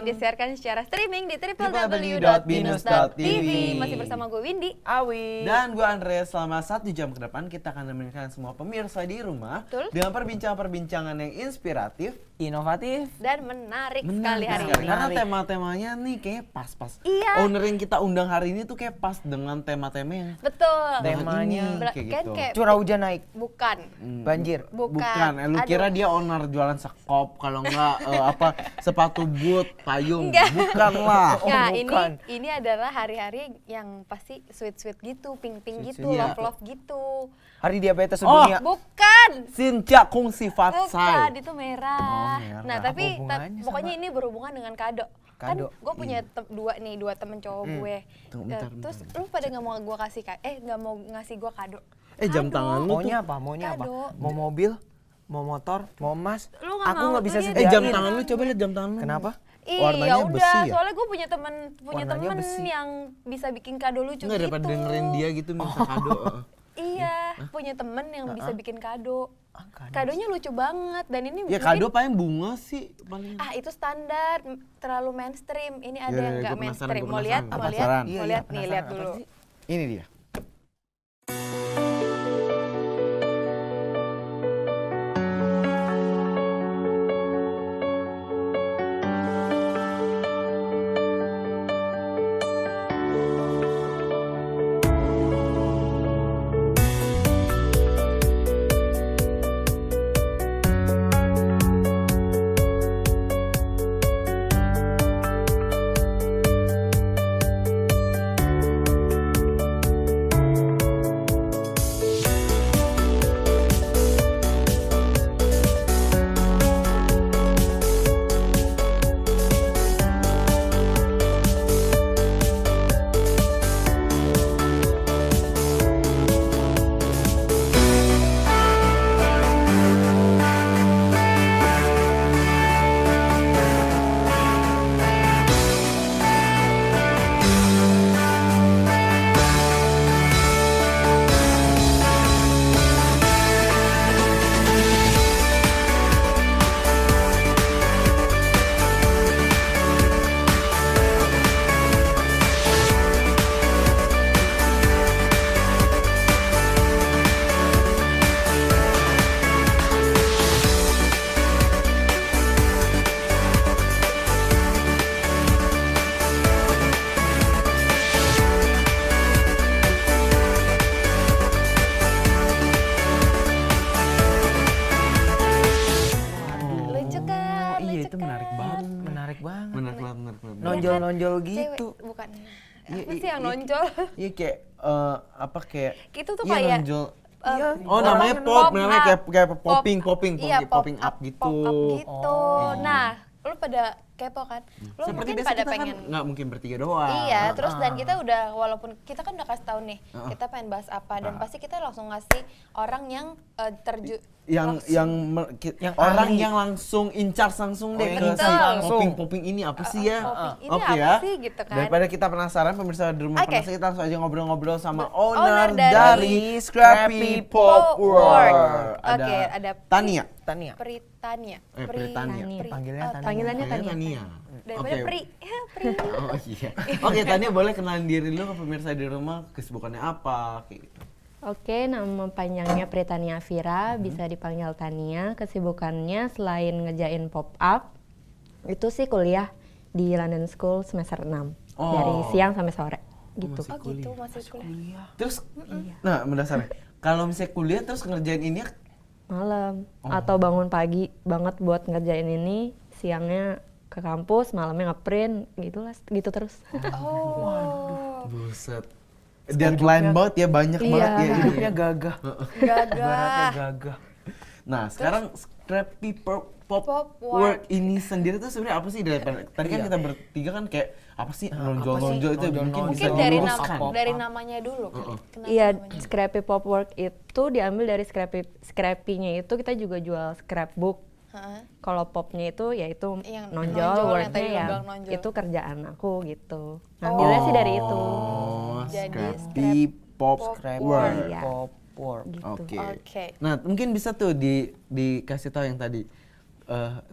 disiarkan secara streaming di www.binus.tv. Masih bersama gue Windy, Awi. Dan gue Andre, selama 1 jam ke depan kita akan menemukan semua pemirsa di rumah. Betul. Dengan perbincangan-perbincangan yang inspiratif, Inovatif. dan menarik sekali hari sekali. ini. Karena Menarik. tema-temanya nih kayaknya pas-pas. Iya. Owner yang kita undang hari ini tuh kayak pas dengan tema-temanya. Betul. Temanya kayak Kan gitu. kayak Curah hujan naik. bukan. Banjir. Bukan. Lu kira dia owner jualan sekop, kalau enggak sepatu boot, payung. Enggak. Bukan lah. Nah, bukan. ini adalah hari-hari yang pasti sweet-sweet gitu, pink-pink gitu, Sweet-sweet, iya. love-love gitu. Hari diabetes Oh. sedunia. Bukan. Sinca kung sifat Bukan, sai. itu merah. Oh, merah. Nah, tapi Apa hubungannya pokoknya sama- ini berhubungan dengan kado. Kado. Kan gue punya dua temen cowok gue. Tunggu, bentar, Terus bentar. lu pada nggak mau gue kasih nggak mau ngasih gue kado. Jam Kado. tangan lu tuh. Maunya apa? Maunya apa? Kado. Mau mobil? Mau motor? Mau emas? Lu nggak Aku mau, nggak bisa lu lihat sediain. Jam tangan lu, coba lihat jam tangan lu. Kenapa? Warnanya Iya udah, besi ya? soalnya gue punya Warnanya temen besi. yang bisa bikin kado lucu Enggak, gitu. daripada dengerin dia gitu minta kado. Iya, punya temen yang bisa bikin kado. Kado. Kadonya lucu banget dan ini Ya mungkin- kado paling bunga sih paling. itu standar, terlalu mainstream. Ini ada Ya, yang ya, nggak gua penasaran, mainstream. gua Mau lihat, penasaran. mau lihat, Penasaran. mau lihat nih, lihat penasaran dulu. apa sih? Ini dia. Lucu kan? Iya, lucu itu menarik kan? banget. Menarik banget. Menarik banget. Nonjol-nonjol Cewek, gitu. bukan. Iya, Apa iya, sih yang iya. nonjol? Iya kayak kayak Itu tuh iya, kayak nonjol. Iya. Oh, namanya orang pop, pop namanya up. kayak popping, Iya, popping up gitu. Pop up gitu. Oh. Nah, lu pada kepo kan? Lu Seperti mungkin biasa pada kita pengen. kan nggak mungkin bertiga doang. Iya, terus dan kita udah, walaupun kita kan udah kasih tahu nih, Heeh. kita pengen bahas apa, dan pasti kita langsung ngasih orang yang yang Yang orang ahli. yang langsung incar langsung deh yang ke incar si langsung. popping ini apa sih ya? ini Oke apa ya. sih gitu kan. Daripada kita penasaran, pemirsa di rumah Oke. penasaran, kita langsung aja ngobrol-ngobrol sama Owner owner dari dari Scrappy Pop World. Oke, ada Tania. Tania. Pritania. Pritania. Panggilnya Tania. Panggilannya Kayaknya Tania. Tania. Daripada Oke. Pri. Ya, Pri. Oh iya. Oke, Tania boleh kenalin diri lu ke pemirsa di rumah, kesibukannya apa kayak gitu. Oke, nama panjangnya Pritania Vira, bisa dipanggil Tania. Kesibukannya selain ngejain pop-up, itu sih kuliah di London School semester 6. Oh. Dari siang sampai sore, gitu. Oh gitu, masih kuliah. Terus nah, mendasarnya kalau misalnya kuliah terus ngerjain ini Malam, atau bangun pagi banget buat ngerjain ini, siangnya ke kampus, malamnya ngeprint, gitu terus. Oh. buset. Deadline banget ya, banyak Iya. banget ya hidupnya. Hidupnya gagah. Gagah. Ibaratnya gagah. Nah, sekarang Scrappy Pop Pop World ini sendiri tuh sebenarnya apa sih? Tadi kan kita bertiga kan kayak apa sih nonjol-nonjol itu mungkin bisa Mungkin dari diluruskan. dari namanya dulu. Kenapa Iya, namanya? Scrappy Pop Work itu diambil dari Scrappy-nya itu kita juga jual scrapbook. Heeh. Kalau popnya itu yaitu Yang nonjol, nonjol, yang wordnya tadi lu ya bilang nonjol. itu kerjaan aku gitu. Ngambilnya sih dari itu. Oh, Jadi Scrappy Pop Scrappy World. Iya. Pop World. Gitu. Oke. Oke. Nah, mungkin bisa tuh dikasih tahu yang tadi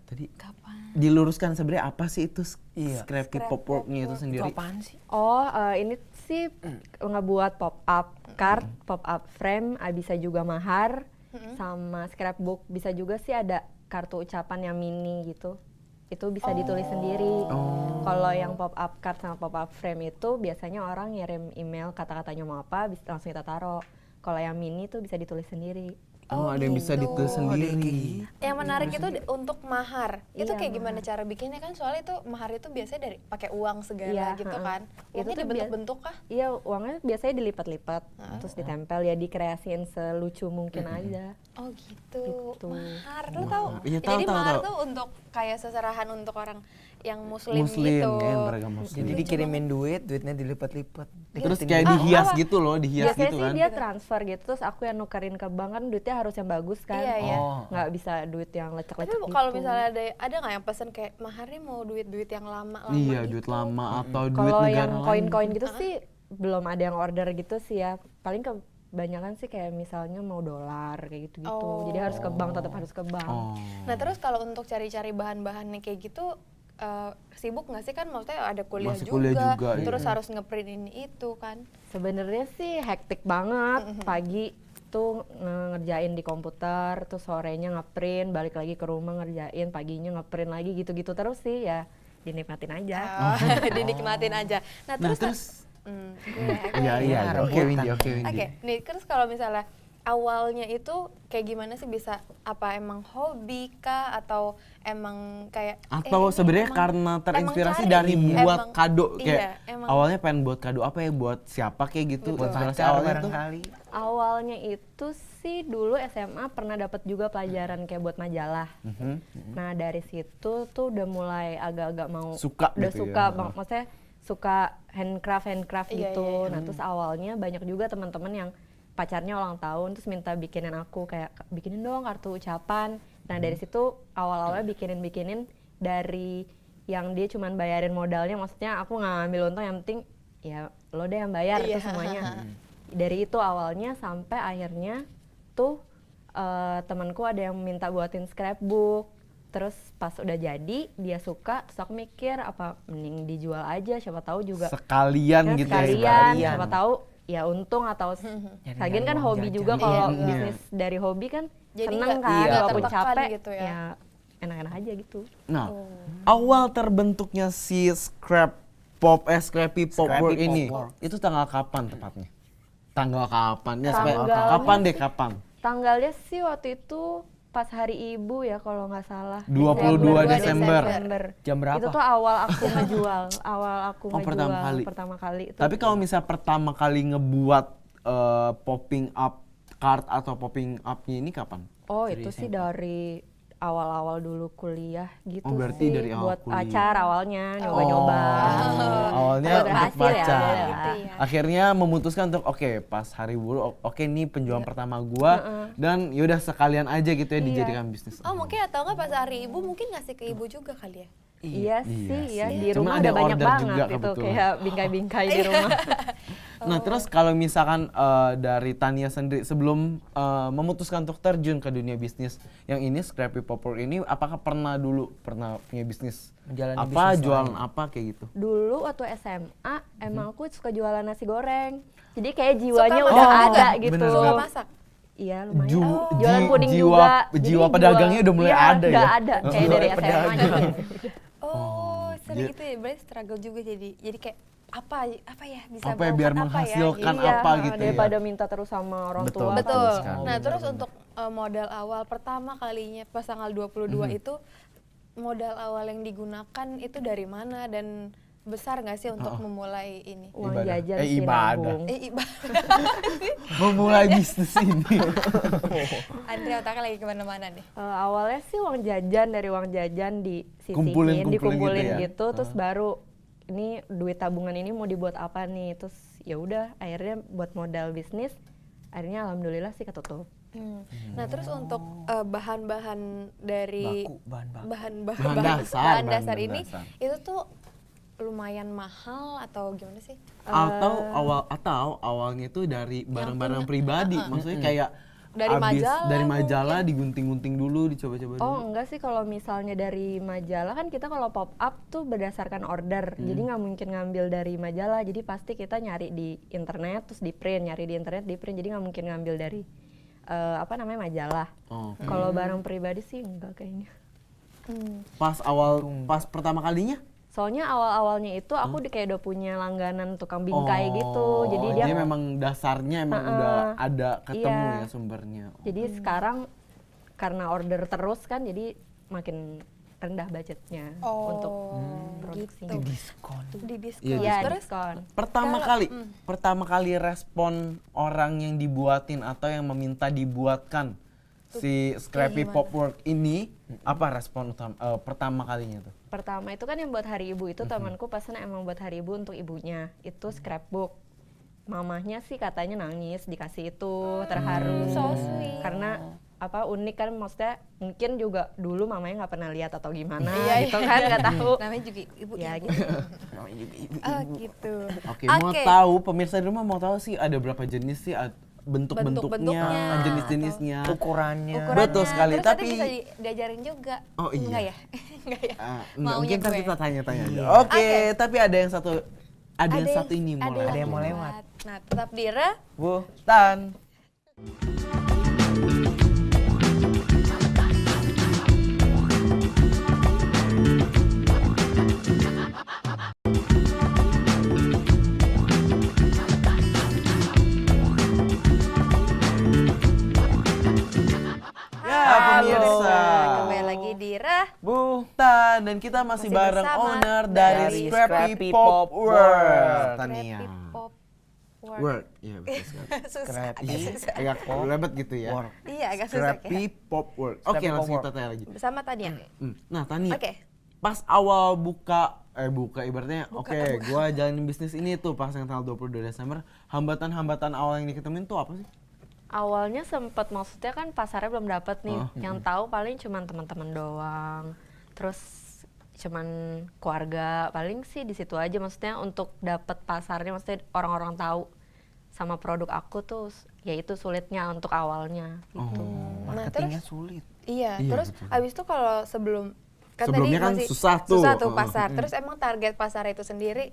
tadi Kapan? diluruskan sebenarnya apa sih itu Iya. Scrappy Scrap Pop Work-nya itu Pop Work. sendiri? Apaan sih? Oh, ini sih ngebuat pop-up card, pop-up frame, bisa juga mahar, sama scrapbook. Bisa juga sih ada kartu ucapan yang mini gitu. Itu bisa ditulis sendiri. Kalau yang pop-up card sama pop-up frame itu biasanya orang ngirim email kata-katanya mau apa, bisa langsung kita taruh. Kalau yang mini tuh bisa ditulis sendiri. Oh, ada yang bisa gitu. ditulis sendiri. Yang menarik itu untuk mahar. Itu Iya, kayak gimana cara bikinnya kan? Soalnya itu mahar itu biasanya dari pakai uang segala Iya, gitu heeh. kan. Itu Uangnya tuh dibentuk-bentuk kah? Iya, uangnya biasanya dilipat-lipat, terus ditempel ya dikreasiin selucu mungkin aja. Oh gitu. Gitu. Mahar, lu tahu? Iya, tahu, Jadi tahu, mahar tahu. tuh untuk kayak seserahan untuk orang yang muslim, Muslim gitu. kan, beragam muslim. Jadi dikirimin duitnya dilipat-lipat. Terus Diketin kayak di- dihias gitu loh, dihias Biasanya gitu sih kan. dia transfer gitu, terus aku yang nukerin ke bank kan duitnya harus yang bagus kan. Iya, iya. Oh. Nggak bisa duit yang Tapi lecek-lecek gitu. kalau misalnya ada nggak yang pesen kayak maharnya mau duit-duit yang lama-lama Iya, gitu? duit lama atau duit Kalau negara yang lain. koin-koin gitu sih belum ada yang order gitu sih ya. Paling kebanyakan sih kayak misalnya mau dolar kayak gitu-gitu. Jadi harus ke bank, tetap harus ke bank. Oh. Nah terus kalau untuk cari-cari bahan-bahannya kayak gitu sibuk nggak sih kan? Maksudnya ada kuliah, Masih kuliah juga, terus iya. harus ngeprint ini itu kan? Sebenarnya sih hektik banget. Pagi tuh ngerjain di komputer, terus sorenya ngeprint, balik lagi ke rumah ngerjain, paginya ngeprint lagi gitu-gitu terus sih ya dinikmatin aja. Oh, dinikmatin aja. Nah Nah, terus, terus iya, iya, Rebutan. oke Windy, oke Windy. Oke, nih terus kalau misalnya awalnya itu kayak gimana sih bisa apa emang hobi kah atau emang kayak Atau ini sebenarnya emang- karena terinspirasi emang dari cari, buat emang- kado iya, kayak emang. awalnya pengen buat kado apa ya buat siapa kayak gitu. Betul. Inspirasi Pacar awalnya tuh barangkali. Awalnya itu sih dulu SMA pernah dapat juga pelajaran kayak buat majalah. Nah dari situ tuh udah mulai agak-agak mau Suka udah gitu suka ya. maksudnya suka handcraft Iya, gitu. iya, iya. Nah terus awalnya banyak juga teman-teman yang pacarnya ulang tahun terus minta bikinin aku kayak bikinin dong kartu ucapan. Nah dari situ awal-awalnya bikinin dari yang dia cuman bayarin modalnya, maksudnya aku nggak ngambil untung, yang penting ya lo deh yang bayar Iya. itu semuanya. Dari itu awalnya sampai akhirnya tuh temanku ada yang minta buatin scrapbook. Terus pas udah jadi dia suka, terus aku mikir apa mending dijual aja, siapa tahu juga sekalian ya, gitu ya. sekalian, sekalian. siapa tahu ya untung atau lagian kan uang hobi jajan. juga kalau Iya. bisnis dari hobi kan Jadi seneng nggak- kan, iya, walaupun tertekan capek gitu ya. ya enak-enak aja gitu. Nah, awal terbentuknya si Scrappy Pop Scrappy Work Pop ini Work. itu tanggal kapan tepatnya? Tanggal kapan? Ya, supaya- Tanggalnya kapan deh sih- kapan? Tanggalnya sih waktu itu pas hari ibu ya kalau nggak salah. 22 Desember. Jam berapa? Itu tuh awal aku ngejual, awal aku Oh, ngejual pertama kali. kali. Itu Tapi kalau misalnya pertama kali ngebuat popping up card atau popping up-nya ini kapan? oh itu sih dari awal-awal dulu kuliah gitu Oh, berarti sih, dari awal buat kuliah. pacar awalnya nyoba-nyoba. Awalnya Kalau untuk berhasil ya, pacar. udah. Gitu ya. Akhirnya memutuskan untuk oke pas hari buruh oke ini penjualan pertama gua dan yaudah sekalian aja gitu ya dijadikan bisnis. Oh mungkin atau enggak pas hari ibu mungkin ngasih ke ibu juga kali ya? Iya sih ya, di Cuma rumah ada udah banyak order banget juga gitu kebetulan. kayak bingkai-bingkai di rumah. Nah terus kalau misalkan dari Tania sendiri sebelum memutuskan untuk terjun ke dunia bisnis yang ini Scrappy Pop Work ini apakah pernah punya bisnis Menjalani apa bisnis jualan lain. apa kayak gitu? Dulu waktu SMA emang aku suka jualan nasi goreng. Jadi kayak jiwanya Suka udah masak ada juga? gitu. Bener, Suka bener. masak? Iya lumayan. Ju- Jualan ji- puding jiwa- juga. jiwa Jadi pedagangnya udah mulai iya, ada udah ya? ada kayak dari Jiwa SMA pedagang. gitu. Oh, sering Jadi- itu ya, berarti struggle juga jadi kayak apa ya bisa Apa ya, biar mengangkat apa ya, menghasilkan gitu. apa gitu ya. Daripada minta terus sama orang Betul, tua. Betul. sekali. Nah, terus untuk modal awal pertama kalinya pas tanggal 22 itu modal awal yang digunakan itu dari mana dan besar nggak sih untuk memulai ini? Uang Ibadah. jajan Eh, sih ibadah. nabung. Memulai bisnis ini. Andre otaknya lagi kemana-mana nih. Awalnya sih uang jajan, dari uang jajan Kumpulin dikumpulin gitu ya? gitu, terus baru ini duit tabungan ini mau dibuat apa nih, terus ya udah akhirnya buat modal bisnis, akhirnya alhamdulillah sih ketutup. Nah, terus untuk bahan-bahan dari Baku, bahan baku. bahan Bahan dasar, dasar bahan ini dasar. itu tuh lumayan mahal atau gimana sih? Atau awalnya itu dari barang-barang pribadi, maksudnya kayak Dari majalah dari mungkin. majalah digunting-gunting dulu, dicoba-coba dulu. Oh enggak sih, kalau misalnya dari majalah kan kita kalau pop up tuh berdasarkan order, jadi nggak mungkin ngambil dari majalah, jadi pasti kita nyari di internet terus di print, nyari di internet di print, jadi nggak mungkin ngambil dari apa namanya majalah. Oh. Kalau barang pribadi sih enggak kayaknya. Pas pertama kalinya? Soalnya awal-awalnya itu aku kayak udah punya langganan tukang bingkai gitu, jadi dia memang dasarnya emang udah ada ketemu Iya. ya sumbernya. jadi sekarang karena order terus kan, jadi makin rendah budgetnya untuk produksinya. Diskon. Di diskon. Iya, Iya, Terus diskon. Pertama kali respon orang yang dibuatin atau yang meminta dibuatkan si Scrappy Popwork ini apa respon pertama kalinya tuh? Pertama itu kan yang buat hari ibu itu temanku pesan emang buat hari ibu untuk ibunya, itu scrapbook. Mamahnya sih katanya nangis dikasih itu, terharu. So sweet. Karena apa unik kan, maksudnya mungkin juga dulu mamanya nggak pernah lihat atau gimana Iya, gitu kan, nggak tahu. Namanya juga ibu Ya ibu. gitu. Oh gitu. Oke, mau tahu pemirsa di rumah mau tahu sih ada berapa jenis sih bentuk-bentuknya, Bentuk-bentuknya, jenis-jenisnya. Ukurannya. Betul sekali, Terus tapi nanti bisa diajarin juga. Oh, iya. Enggak ya? Enggak ya? Enggak, Maunya mungkin ntar gue. kita tanya-tanya aja. Iya. Oke, tapi ada yang satu ini mau Ada lewat. yang mau lewat. Nah, tetap di Re. Bu, Tan. Ya, pemirsa. Kembali lagi di Re. Bu, Tan, dan kita masih bareng bersama owner dari dari Scrappy Scrappy Pop Pop World. Tania. Scrappy Pop World. Word, iya betul sekali. Susah, Scrappy. agak susah. Agak lebet gitu ya. World. Iya, agak susah Scrappy ya. Pop World. Oke, Scrappy langsung Pop kita tanya lagi. Bersama Tania. Nah, Tania. Oke. Pas awal buka ibaratnya gua jalanin bisnis ini tuh pas yang tanggal 22 Desember, hambatan-hambatan awal yang diketemuin tuh apa sih? Awalnya sempet, maksudnya kan pasarnya belum dapet nih, yang tahu paling cuman teman-teman doang, terus cuman keluarga, paling sih di situ aja. Maksudnya untuk dapet pasarnya, maksudnya orang-orang tahu sama produk aku tuh, ya itu sulitnya untuk awalnya gitu. Nah, Marketingnya terus sulit. iya, Iya, terus betul. abis itu kalau Sebelumnya kan masih susah tuh. pasar. Terus emang target pasar itu sendiri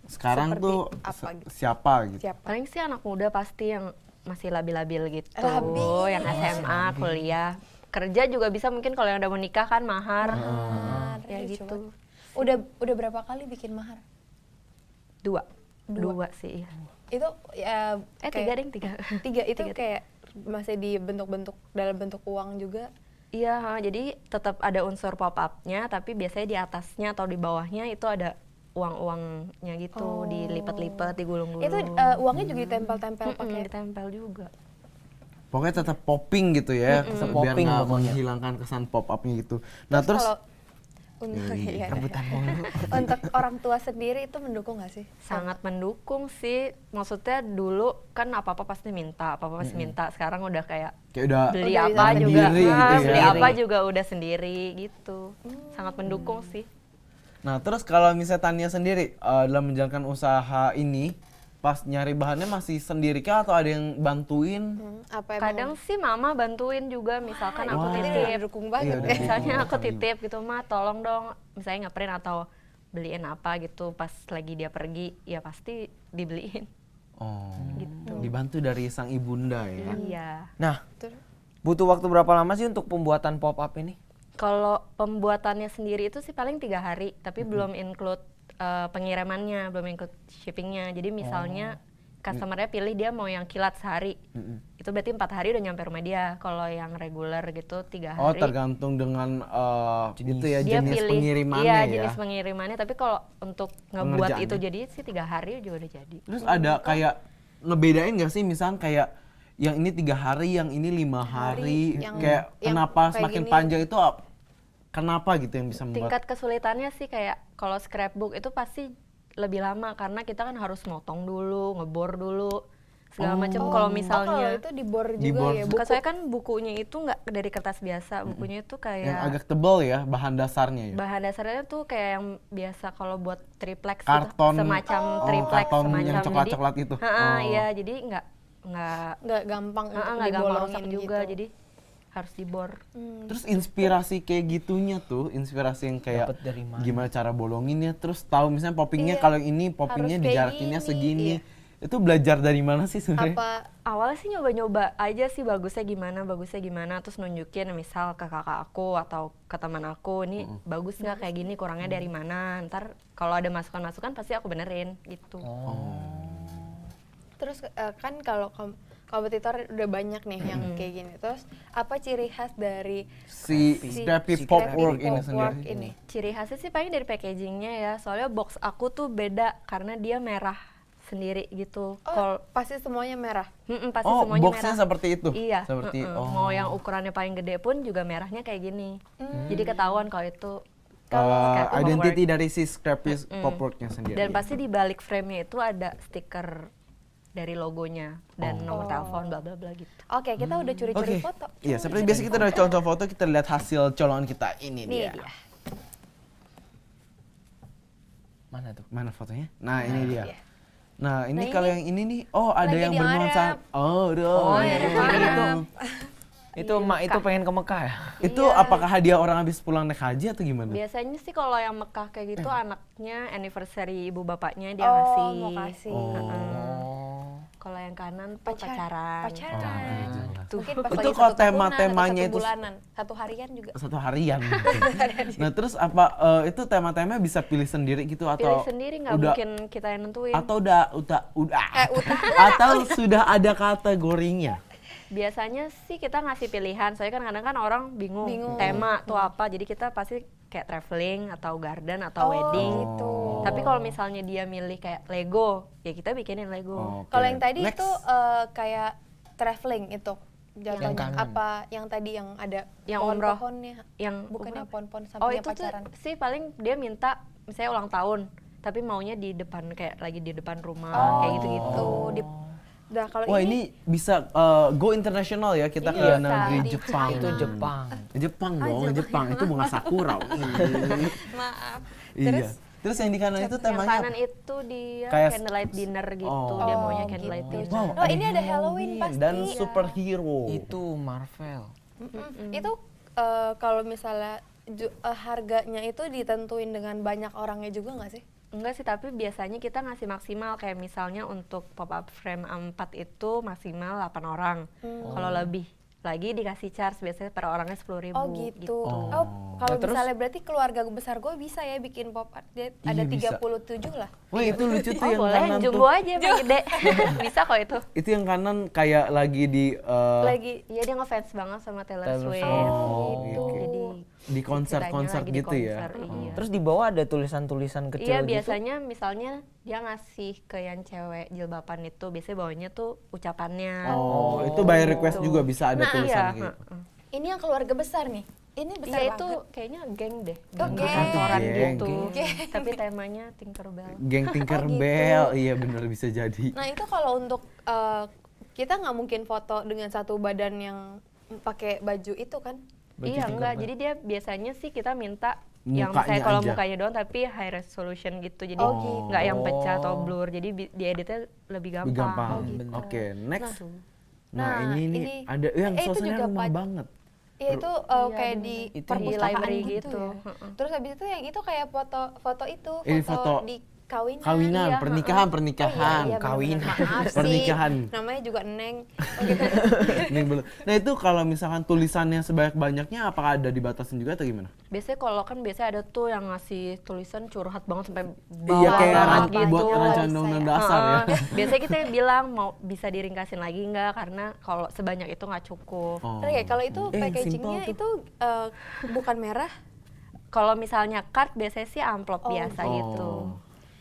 Sekarang seperti tuh apa gitu? siapa gitu? Siapa? Paling sih anak muda pasti yang masih labil-labil gitu, Labil. yang SMA, kuliah, kerja juga bisa, mungkin kalau yang udah menikah kan mahar, ya Lucu gitu. banget. Udah berapa kali bikin mahar? Dua sih. Iya. Itu ya Tiga ding, tiga. Tiga itu kayak masih dibentuk-bentuk dalam bentuk uang juga. Iya, jadi tetap ada unsur pop up-nya, tapi biasanya di atasnya atau di bawahnya itu ada uang-uangnya gitu, dilipat-lipat, digulung-gulung. Itu uangnya juga ditempel-tempel pakai ditempel juga. Pokoknya tetap popping gitu ya, biar Popping nggak pokoknya. menghilangkan kesan pop upnya gitu. Nah terus, kalau untuk untuk orang tua sendiri itu mendukung nggak sih? Sangat mendukung sih. Maksudnya dulu kan apa-apa pasti minta, Sekarang udah kayak udah beli Udah apa bisa juga, sendiri gitu ya. beli apa juga udah sendiri gitu. Sangat mendukung sih. Nah terus kalau misalnya Tania sendiri dalam menjalankan usaha ini, pas nyari bahannya masih sendiri kah atau ada yang bantuin? Apa Kadang sih mama bantuin juga, misalkan aku ini titip. udah dukung banget Iya, ya. udah Misalnya aku titip gitu, Ma tolong dong misalnya ngeprint atau beliin apa gitu, pas lagi dia pergi ya pasti dibeliin. Oh, Gitu. dibantu dari sang ibunda ya. Iya. Nah, Betul. butuh waktu berapa lama sih untuk pembuatan pop up ini? Kalau pembuatannya sendiri itu sih paling 3 hari, tapi belum include pengirimannya, belum include shippingnya. Jadi misalnya customernya pilih dia mau yang kilat sehari, itu berarti 4 hari udah nyampe rumah dia. Kalau yang reguler gitu 3 hari. Oh tergantung dengan itu ya Dia jenis pilih, pengirimannya iya, ya. jenis pengirimannya. Tapi kalau untuk ngebuat itu Pengerjaannya. jadi sih 3 hari juga udah jadi. Terus ada kayak ngebedain gak sih misalnya kayak yang ini 3 hari, yang ini 5 hari, kayak yang kenapa kayak semakin gini. panjang itu kenapa gitu yang bisa membuat? Tingkat kesulitannya sih kayak kalau scrapbook itu pasti lebih lama karena kita kan harus motong dulu, ngebor dulu segala macam. Kalau kalau misalnya itu dibor juga Dibor. ya. bukan, saya kan bukunya itu nggak dari kertas biasa, bukunya itu Yang kayak agak tebal ya bahan dasarnya ya. bahan dasarnya tuh kayak yang biasa kalau buat triplex Karton, gitu, semacam oh, triplex karton semacam yang coklat-coklat itu. Ha-ha, Oh. iya, jadi Nggak gampang untuk nggak gampang rusak dibolongin juga, gitu. jadi harus dibor. Terus inspirasi kayak gitunya tuh, inspirasi yang kayak Dapet dari mana? gimana cara bolonginnya, terus tahu misalnya poppingnya Iya, kalau ini poppingnya harus kayak dijarakinnya gini, segini. iya. Itu belajar dari mana sih sebenarnya? Apa Awalnya sih nyoba-nyoba aja sih bagusnya gimana, terus nunjukin misal ke kakak aku atau ke teman aku, ini bagus nggak kayak gini, kurangnya dari mana, ntar kalau ada masukan-masukan pasti aku benerin gitu. terus kan kalau kompetitor udah banyak nih yang kayak gini. Terus apa ciri khas dari Si Scrappy Pop Work ini Pop sendiri. Work ini? Ciri khasnya sih paling dari packagingnya ya, soalnya box aku tuh beda karena dia merah sendiri gitu. Oh, pasti semuanya merah. Pasti Oh, semuanya boxnya merah. seperti itu? Iya. Seperti, Mau yang ukurannya paling gede pun juga merahnya kayak gini. Jadi ketahuan kalau itu Scrappy Pop identity Work. dari si Scrappy Pop Worknya sendiri. Dan pasti di balik frame-nya itu ada stiker dari logonya dan nomor telepon bla bla bla gitu. Oke, kita udah curi-curi Oke. foto. Iya, seperti biasa kita udah contoh foto, kita lihat hasil colongan kita. Ini Nih dia. dia. Mana tuh? Mana fotonya? Nah, ini dia. Iya. Nah, ini Nah, kalau ini yang ini nih, oh ada lagi yang di bernuansa. Arab. Oh, Itu emak itu pengen ke Mekah ya? Itu Iya. apakah hadiah orang habis pulang naik haji atau gimana? Biasanya sih kalau yang Mekah kayak gitu anaknya anniversary ibu bapaknya dia Oh, ngasih. mau kasih. Kalau yang kanan tuh pacaran. Pacaran. Tuh. Mungkin pas Itu lagi kalau satu tahunan atau tema-temanya satu itu- bulanan, satu harian juga. Satu harian. Nah, terus apa itu tema-tema bisa pilih sendiri gitu atau Pilih sendiri nggak udah- mungkin kita yang nentuin. atau udah atau sudah ada kategorinya? Biasanya sih kita ngasih pilihan, soalnya kan kadang kan orang bingung, Bingung. tema tuh apa, jadi kita pasti kayak traveling atau garden atau wedding. gitu. Tapi kalau misalnya dia milih kayak Lego, ya kita bikinin Lego. Oke. Kalau yang tadi Next. itu kayak traveling itu jatuhnya. kanan. Apa yang tadi yang ada Yang umroh. pohon-pohonnya? Yang Bukannya umroh. pohon-pohon Oh sampingnya itu pacaran. tuh sih paling dia minta misalnya ulang tahun, tapi maunya di depan kayak lagi di depan rumah kayak gitu-gitu. Nah, kalau Wah, ini bisa go international ya kita ke Iya, negeri di Jepang. Itu Jepang. Jepang dong, Jepang itu bunga sakura. maaf. Iya. Terus yang di kanan itu Yang temanya kanan itu dia Kayak candlelight dinner gitu, Oh. dia maunya Oh, candlelight gitu. dinner. wow, Oh, ini ada Halloween pasti. dan Iya. superhero. Itu Marvel. Itu kalau misalnya harganya itu ditentuin dengan banyak orangnya juga nggak sih? Enggak sih, tapi biasanya kita ngasih maksimal kayak misalnya untuk pop up frame 4 itu maksimal 8 orang. Kalau lebih lagi dikasih charge biasanya per orangnya 10.000 Oh gitu. Oh. Kalau Nah, terus- misalnya berarti keluarga besar gue bisa ya bikin pop art. Dia Iya, ada bisa. 37 lah. Wah, itu lucu tuh Oh yang boleh, kanan jumbo tuh. aja yang paling gede. Bisa kok itu. Itu yang kanan kayak lagi di Lagi Iya dia ngefans banget sama Taylor Taylor Swift. Swift. Oh, gitu. gitu. Jadi di konser-konser ceritanya lagi di gitu ya. konser, iya. Terus di bawah ada tulisan-tulisan kecil Iya gitu. biasanya misalnya dia ngasih ke yang cewek jilbaban itu biasanya bawahnya tuh ucapannya. Oh, itu by request Gitu. juga bisa ada Nah, tulisan iya, gitu. ini yang keluarga besar nih. Ini besar Iya banget. itu kayaknya geng deh, Oh, di geng. kantoran Geng. gitu. Geng. Tapi temanya Tinkerbell. Geng Tinkerbell, iya bener bisa jadi. Nah itu kalau untuk kita nggak mungkin foto dengan satu badan yang pakai baju itu kan? Baju Iya enggak, Tinkerbell. jadi dia biasanya sih kita minta yang Mukanya saya kalau aja. mukanya doang tapi high resolution gitu. Jadi Oh, gitu. nggak yang pecah atau blur. Jadi dieditnya lebih gampang. Lebih gampang. Oh, gitu. Oke, next. Nah, Nah, Nah, ini nih ini- ada yang itu suasananya juga rumah pad- banget. Iya itu Iya, kayak bener. di Itu perpustakaan library gitu. gitu. Ya. Terus habis itu yang itu kayak foto itu, Ini foto di kawinan. Kawinan, Iya, pernikahan, Oh, pernikahan. iya, kawin. bener-bener. Maaf sih, Pernikahan. namanya juga Neng. Oh, gitu. Ini belum. Nah, itu kalau misalkan tulisannya sebanyak-banyaknya apakah ada dibatasin juga atau gimana? biasanya kalau kan biasanya ada tuh yang ngasih tulisan curhat banget sampai Iya, bawah kayak banget gitu. buat rancangan Bisa undang-undang ya. dasar ya. Biasanya kita bilang mau bisa diringkasin lagi nggak karena kalau sebanyak itu nggak cukup. Oh. Oke, kalau itu Yang packagingnya simple tuh. itu bukan merah. Kalau misalnya card biasanya sih amplop Oh, biasa gitu.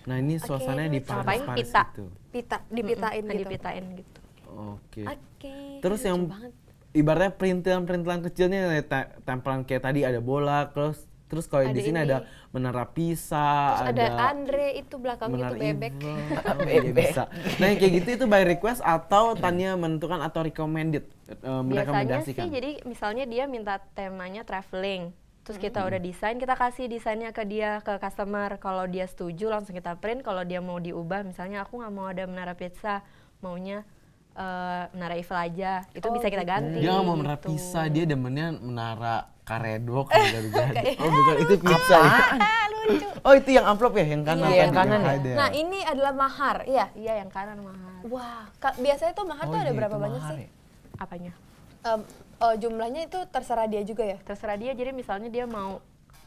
Nah, ini suasananya di Sama paling Paris-Paris pita. itu. Pita, dipitain gitu. Dipitain gitu. Oke. Oke. Terus lucu yang banget. ibaratnya perintilan-perintilan kecilnya kayak tempelan kayak tadi ada bola, terus kalau di Ada sini ini. ada menara Pisa, Terus ada Andre itu belakangnya menara itu bebek. Evil. Iya, bisa. Nah, yang kayak gitu itu by request atau Tania menentukan atau recommended Biasanya merekomendasikan. sih jadi misalnya dia minta temanya traveling. Terus kita udah desain, kita kasih desainnya ke dia, ke customer. Kalau dia setuju langsung kita print, kalau dia mau diubah misalnya aku nggak mau ada menara pizza, maunya Menara Eiffel aja. Itu Oh, bisa kita gitu. ganti. Dia nggak mau menara gitu. pizza, dia demennya menara karedok jadi. Oh bukan, itu pizza ya? Lucu. Oh itu yang amplop ya, yang kanan Iya, yang tadi, kanan ya? ada. Nah ini adalah mahar, iya. Iya, yang kanan mahar. Wah, biasanya tuh mahar Oh tuh ada iya, berapa itu banyak mahar sih? ya? Apanya? Jumlahnya itu terserah dia juga ya? Terserah dia, jadi misalnya dia mau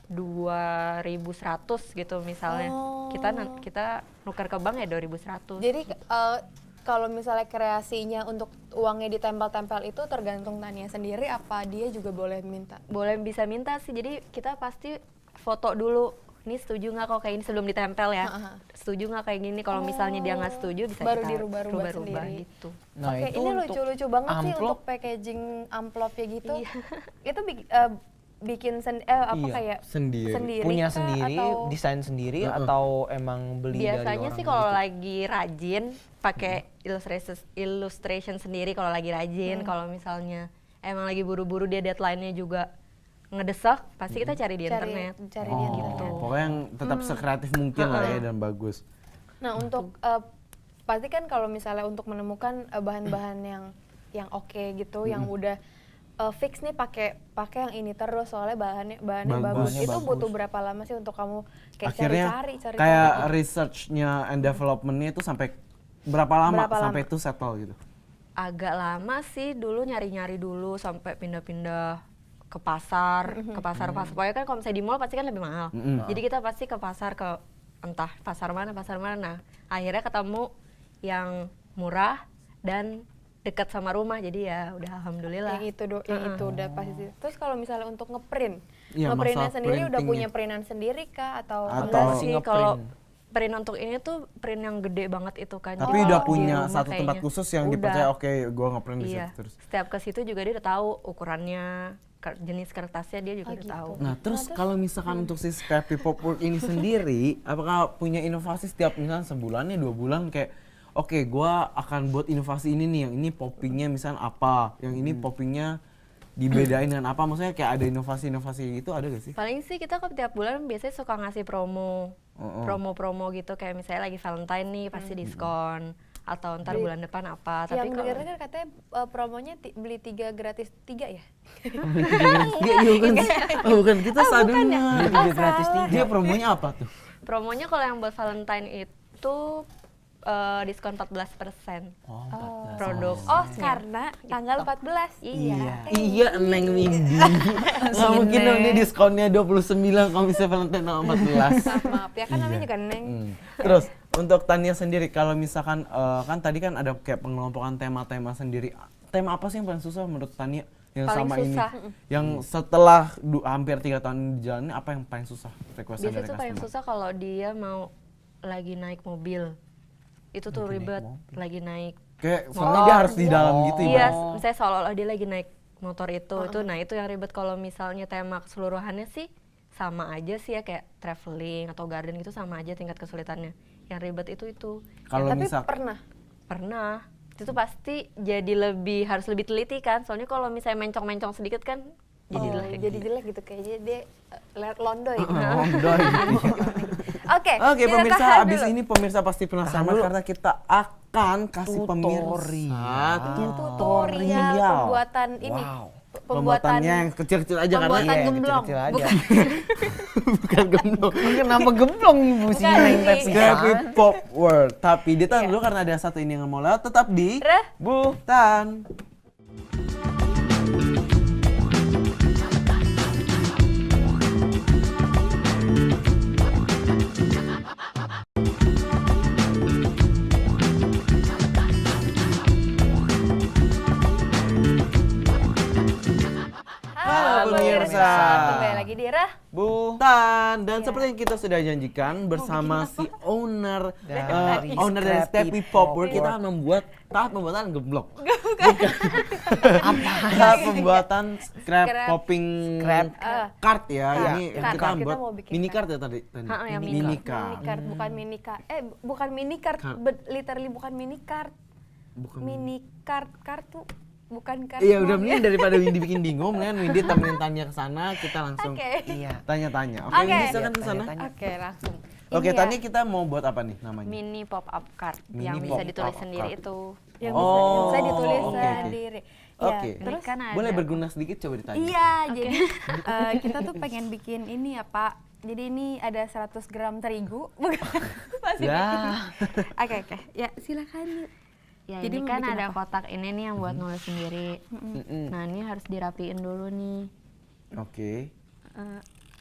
2.100 gitu misalnya. Oh. Kita nuker ke bank ya 2.100. Jadi kalau misalnya kreasinya untuk uangnya ditempel-tempel itu tergantung Tania sendiri, apa dia juga boleh minta? Boleh bisa minta sih, jadi kita pasti foto dulu. Ini setuju nggak kalau kayak ini sebelum ditempel ya? Setuju nggak kayak gini? Kalau misalnya dia nggak setuju bisa Baru kita dirubah-rubah sendiri. gitu. Nah, Oke, itu ini untuk lucu-lucu banget sih amplop. untuk packaging amplopnya gitu. Iya. Itu bikin Iya, kayak sendiri. punya kah, sendiri, atau desain sendiri atau emang beli dari Biasanya orang sih kalau gitu? lagi rajin pakai illustration sendiri kalau lagi rajin. Kalau misalnya emang lagi buru-buru dia deadline-nya juga ngedesak, pasti kita cari di internet. cari di internet. Pokoknya yang tetap sekreatif mungkin lah ya dan bagus. Nah, untuk pasti kan kalau misalnya untuk menemukan bahan-bahan yang oke gitu, yang udah fix nih pakai yang ini terus soalnya bahannya bagus. Bahannya Itu bagus. butuh berapa lama sih untuk kamu kayak Akhirnya cari kayak research-nya and development-nya itu sampai berapa lama Berapa sampai lama? itu settle gitu? Agak lama sih, dulu nyari-nyari dulu sampai pindah-pindah ke pasar, pokoknya kan kalau misalnya di mall pasti kan lebih mahal. Jadi kita pasti ke pasar, ke entah pasar mana. Nah, akhirnya ketemu yang murah dan dekat sama rumah, jadi ya udah alhamdulillah. yang itu udah pasti. Terus kalau misalnya untuk ngeprint, Iya, ngeprintnya masalah sendiri udah printingnya. punya printan sendiri kah atau Atau- Enggak masih sih, ngeprint. kalau print untuk ini tuh print yang gede banget itu kan. Tapi Jadi udah di punya rumah satu tempat kayaknya. khusus yang Udah. dipercaya, oke gua ngeprint di Iya, situ terus. setiap ke situ juga dia udah tahu ukurannya, jenis kertasnya dia juga udah tahu. Nah terus kalau misalkan untuk si Scrappy Pop Work ini sendiri, apakah punya inovasi setiap misalnya sebulannya 2 bulan kayak oke gua akan buat inovasi ini nih, yang ini poppingnya misalnya apa, yang ini poppingnya dibedain dengan apa, maksudnya kayak ada inovasi-inovasi gitu ada gak sih? Paling sih kita kok tiap bulan biasanya suka ngasih promo gitu, kayak misalnya lagi Valentine nih pasti diskon, atau ntar bulan depan apa. Tapi yang kalau dengar katanya promonya beli 3 gratis 3 ya? Bukan kita sadungnya. Beli gratis tiga. Dia promonya apa tuh? promonya kalau yang buat Valentine itu diskon 14% produk. Oh, karena tanggal 14. Iya. Iya, Neng Windy. Nggak mungkin dong dia diskonnya 29 kalau misalnya Valentine tanggal 14. Maaf ya kan namanya juga Neng. Terus untuk Tania sendiri kalau misalkan kan tadi kan ada kayak pengelompokan tema-tema sendiri. Tema apa sih yang paling susah menurut Tania yang Paling sama susah. ini? Yang setelah hampir 3 tahun dijalani apa yang paling susah request Biasanya dari tuh paling customer? susah kalau dia mau lagi naik mobil. Itu tuh ribet, lagi naik. Kayak soalnya dia harus di dalam gitu Iya, ibaratnya. misalnya seolah-olah dia lagi naik motor itu. Nah, itu yang ribet. Kalau misalnya tema keseluruhannya sih sama aja sih ya, kayak traveling atau garden gitu sama aja tingkat kesulitannya. Yang ribet itu. Kalau Tapi misal Pernah. Itu tuh pasti jadi harus lebih teliti kan. Soalnya kalau misalnya mencong-mencong sedikit kan jadi jelek gitu kayaknya dia londoy. Londoy. Oke, Oke kita pemirsa, tahan abis dulu. ini pemirsa pasti penasaran karena kita akan kasih pemirsa tutorial pembuatan ini. Pembuatannya yang kecil-kecil aja karena pembuatan gemblong. kecil-kecil aja. Bukan. bukan gemblong. Kenapa gemblong ibu sih Bukan, main ini. Pepsi? Scrappy Pop World. Tapi ditahan dulu karena ada satu ini yang mau lewat, tetap di Butan. Halo pemirsa. Kembali lagi di Butan. Dan seperti yang kita sudah janjikan bersama si owner Dari owner dari Scrappy Scrappy Pop Pop World, kita World. akan membuat tahap pembuatan gemblok. Bukan. Tahap pembuatan scrap Scrap. popping Scrap. card ya. Iya, Ini card. kita Kita buat mau bikin mini card. card ya tadi. yang Mini mini card. mini card, bukan mini card. Bukan mini card, Card. literally bukan mini card. Bukan Mini card, kartu bukan kartu. Iya udah mending daripada Windy bikin bingung, mendingan Windy temenin Tanya ke sana, kita langsung Oke. Iya. tanya-tanya. Oke, Oke. Windy silakan ke sana. Tanya-tanya. Oke, langsung. Oke, Ini ya. tadi kita mau buat apa nih namanya? Mini pop up card Mini yang bisa pop-up ditulis sendiri card. itu. Yang Oh, bisa ditulis oke, oke. sendiri. Oke. Ya, terus Ini kan ada Boleh berguna sedikit coba ditanya. iya, jadi kita tuh pengen bikin ini ya Pak. Jadi ini ada 100 gram terigu. Bukan. Masih Ya. Oke. Ya, silakan. Ya Jadi ini mau kan bikin ada apa? kotak ini nih yang buat nulis sendiri. Nah ini harus dirapiin dulu nih. Oke.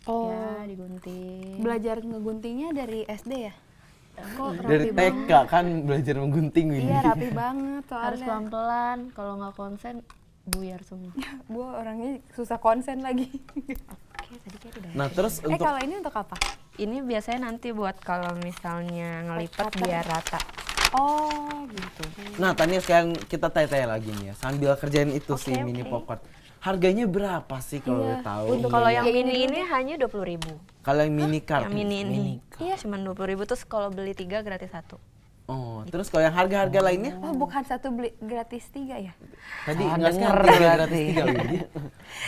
Oh, Ya digunting. belajar ngeguntingnya dari SD ya? Kok Dari rapi TK banget? kan belajar menggunting ini. Iya, rapi banget Harus soalnya. pelan-pelan. Kalau nggak konsen buyar semua. Gue orangnya susah konsen lagi. Oke tadi kayak udah. Nah, terus untuk Kalau ini untuk apa? Ini biasanya nanti buat kalau misalnya ngelipat biar rata. Oh, gitu. Nah, Tania sekarang kita tanya-tanya lagi nih ya. Sambil kerjain itu si mini popcorn. Harganya berapa sih kalau boleh tahu? Untuk kalau yang Yang mini ini ini hanya 20.000. Kalau yang mini card. Yang mini ini. Iya, cuman 20.000 terus kalau beli 3 gratis 1. Oh, terus kalau yang harga-harga lainnya? Oh, bukan satu beli gratis 3 ya? Tadi Salah nggak denger sekarang tiga berarti. gratis 3 Widi.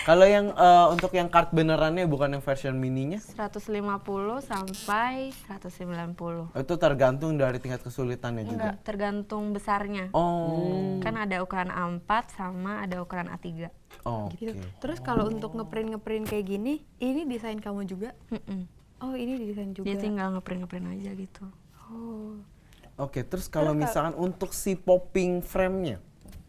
Kalau yang untuk yang card benerannya bukan yang version mininya? 150 sampai 190. Itu tergantung dari tingkat kesulitannya juga. Enggak, tergantung besarnya. Oh, Kan ada ukuran A4 sama ada ukuran A3. oke. Gitu. Terus kalau untuk ngeprint kayak gini, ini desain kamu juga? Mm-mm. Oh, ini desain juga. Dia tinggal ngeprint aja gitu. Oh. Oke, terus kalau misalkan untuk si popping frame-nya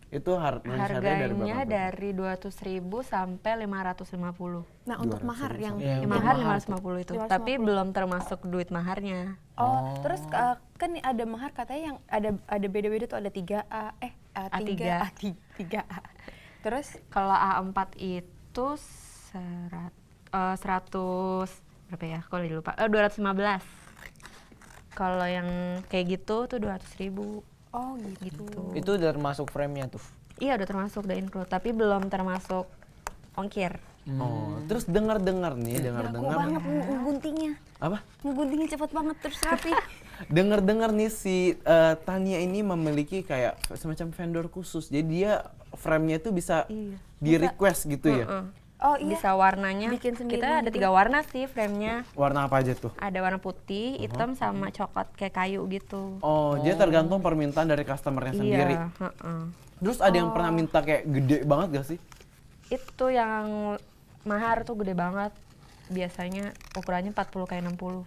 itu Harganya berapa? dari 200.000 sampai 550. Nah, untuk mahar yang Iya, Ya, mahar 550 itu. 550. Tapi belum termasuk duit maharnya. Oh, terus kan ada mahar katanya yang ada beda-beda tuh ada 3A, A3, A3. A3A. Terus Kalau A4 itu 100 berapa ya? Kalau lupa. 215. Kalau yang kayak gitu tuh 200.000. oh gitu. Itu udah termasuk frame-nya tuh. Iya udah termasuk udah include, tapi belum termasuk ongkir. Oh, terus dengar-dengar nih, Jago dengar-dengar. banget ngeguntingnya. Apa? Ngeguntingnya cepet banget terus rapi. Dengar-dengar nih si Tania ini memiliki kayak semacam vendor khusus. Jadi dia frame-nya itu bisa di request gitu ya. Oh iya. Bisa warnanya. Bikin sendiri Kita ada 3 warna sih frame-nya. Warna apa aja tuh? Ada warna putih, hitam, sama coklat kayak kayu gitu. Oh, dia tergantung permintaan dari customernya sendiri. Iya, heeh. Terus ada yang pernah minta kayak gede banget gak sih? Itu yang mahar tuh gede banget. Biasanya ukurannya 40 kayak 60.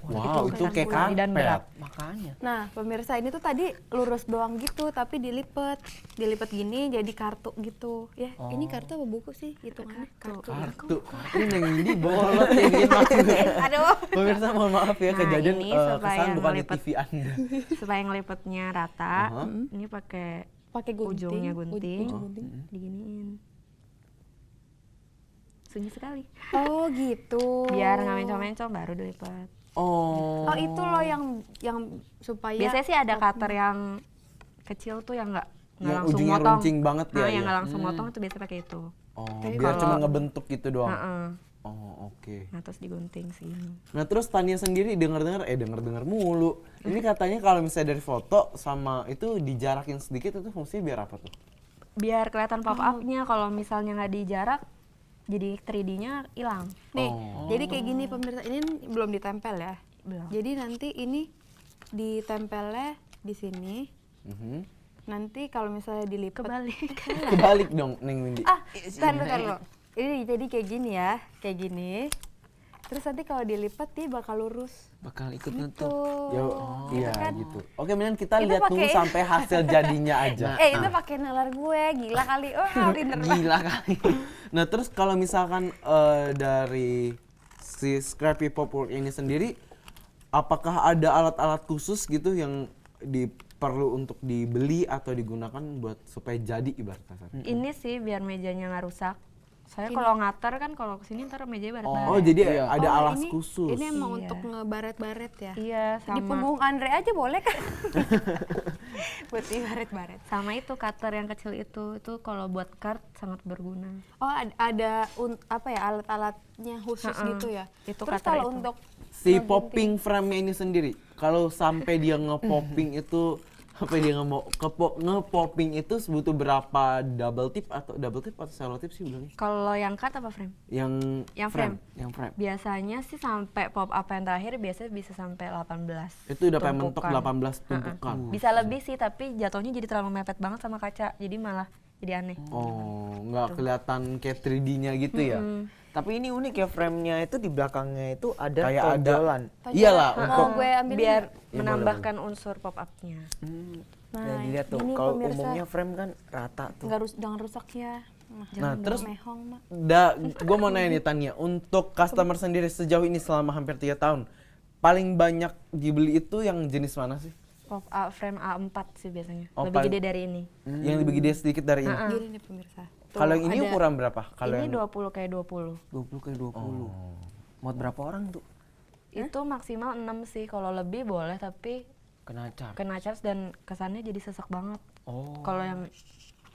Wow, itu kayak ukuran dan berat. karpet. Makanya. Nah, pemirsa ini tuh tadi lurus doang gitu, tapi dilipet gini jadi kartu gitu. Ya, ini kartu apa buku sih? Gitu kan? Kartu. Ini yang ini bolot ya bikin maksudnya. Aduh. Pemirsa mohon maaf ya, Nah, kejadian ini kesalahan supaya bukan di ngelipet. TV Anda. Supaya ngelipetnya rata, ini pakai Pakai gunting. ujungnya gunting, Ujung gunting. diginiin. Sunyi sekali. Oh, gitu. Biar nggak mencong-mencong baru dilipat. Oh. Oh, itu loh yang supaya Biasanya sih ada cutter yang kecil tuh yang nggak Yang langsung ujungnya motong. runcing banget ya, Nah, ya? yang nggak langsung motong itu biasa pakai itu. Oh, Tapi biar cuma kalau- ngebentuk gitu doang. Heeh. Oh, oke. Nah terus digunting segini. Nah, terus Tania sendiri dengar-dengar mulu. Ini katanya kalau misalnya dari foto sama itu dijarakin sedikit itu fungsinya biar apa tuh? Biar kelihatan pop up-nya. Kalau misalnya nggak dijarak, jadi 3D-nya hilang. nih. Jadi kayak gini pemirsa, ini belum ditempel ya. Belum. Jadi nanti ini ditempelnya di sini. Mhm. Nanti kalau misalnya dilipat Kebalik. Kebalik dong, Neng Windy. taruh. Ini jadi kayak gini ya, kayak gini. Terus nanti kalau dilipat dia bakal lurus. Bakal ikut Gitu. nutup. Yo, iya kan? gitu. Oke, mendingan kita Itu lihat dulu pakai- sampai hasil jadinya aja. Itu pakai nalar gue, gila kali. Oh, pinter banget. Gila kali. Nah, terus kalau misalkan dari si Scrappy Popwork ini sendiri, apakah ada alat-alat khusus gitu yang perlu untuk dibeli atau digunakan buat supaya jadi ibarat kasar? Ini sih biar mejanya nggak rusak. Saya kalau ngatar kan kalau kesini ntar mejanya baret-baret. Oh, jadi Iya. ada Oh, alas ini- khusus. Ini emang Iya. untuk ngebaret-baret ya. Iya, Di sama punggung Andre aja boleh kan? Buat dibaret-baret. sama itu cutter yang kecil itu kalau buat card sangat berguna. Oh, ada apa ya alat-alatnya khusus Ha-ha. gitu ya. Itu Terus cutter kalau itu. untuk Si popping frame-nya ini sendiri, kalau sampai dia nge-popping itu Apa dia nggak mau nge-popping itu butuh berapa double tip atau solo tip sih bilangnya? Kalau yang card apa frame? Yang frame. Yang frame. Biasanya sih sampai pop up yang terakhir biasanya bisa sampai 18. Itu udah pengen mentok tumpukan. 18 tumpukan. Bisa lebih sih, tapi jatuhnya jadi terlalu mepet banget sama kaca, jadi malah jadi aneh. Oh, nggak kelihatan kayak 3D-nya gitu ya? Tapi ini unik ya, frame-nya itu di belakangnya itu ada Kayak ada- tonjolan. Iyalah, Mau untuk gue ambil Biar Ya, menambahkan unsur pop up-nya. Nah, Ya dilihat tuh, ini kalau pemirsa. umumnya frame kan rata tuh. jangan rusak ya. Nah, terus Mehong, Mak. gue mau nanya nih Tania, untuk customer sendiri sejauh ini selama hampir 3 tahun, paling banyak dibeli itu yang jenis mana sih? Pop up frame A4 sih biasanya. Oh, Lebih paling- gede dari ini. Yang lebih gede sedikit dari ini. Gini nih pemirsa. Kalau yang ini ada- ukuran berapa? Kalau Ini yang 20 kayak 20. 20 ke 20. Muat berapa orang tuh? Itu maksimal 6 sih, kalau lebih boleh tapi Kena car. kena charge dan kesannya jadi sesak banget. Oh. Kalau yang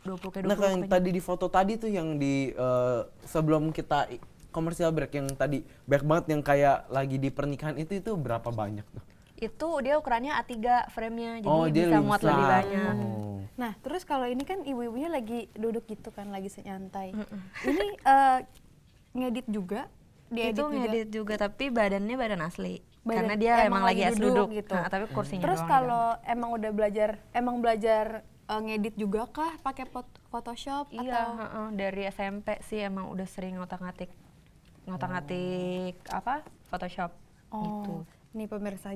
20 kayak 20. Nah, yang makanya. tadi di foto tadi tuh yang di sebelum kita komersial break yang tadi banyak banget yang kayak lagi di pernikahan itu berapa banyak tuh? Itu dia ukurannya A3 frame-nya, jadi Oh, dia bisa lebih muat besar. lebih banyak. Oh. Nah, terus kalau ini kan ibu-ibunya lagi duduk gitu kan, lagi senyantai. Ini ngedit juga, diedit Itu juga. ngedit juga, tapi badannya badan asli. Badan- Karena dia emang lagi as duduk gitu. Nah, tapi kursinya Terus doang kalau emang udah belajar ngedit juga kah pakai Photoshop diganti. Iya, atau heeh, dari SMP sih emang udah sering ngotak-ngatik apa Photoshop gitu. Nih pemirsa.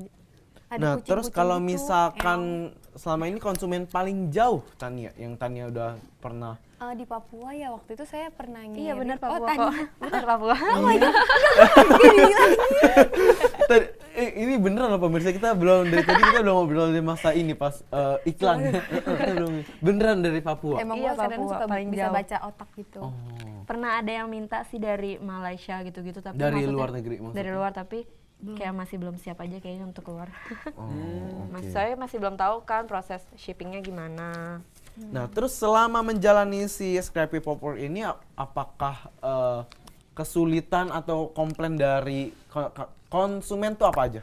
Nah, kucing-kucing terus kalau gitu, misalkan selama ini konsumen paling jauh Tania, yang Tania udah pernah di Papua ya, waktu itu saya pernah ngirim. Iya benar Oh, Papua Tania. kok. Benar Papua. Ini beneran loh pemirsa, kita belum dari tadi kita belum ngobrol di masa ini pas iklan. Kita belum beneran dari Papua. Emang Iya, gue kadang Papua, suka paling bisa jauh. baca otak gitu. Oh. Pernah ada yang minta sih dari Malaysia gitu-gitu, tapi Dari maksudnya- luar negeri maksudnya? Dari luar, tapi kayak masih belum siap aja kayaknya untuk keluar. Oh, Mas saya masih belum tahu kan proses shippingnya gimana. Nah, terus selama menjalani si Scrappy Popper ini apakah kesulitan atau komplain dari konsumen tuh apa aja?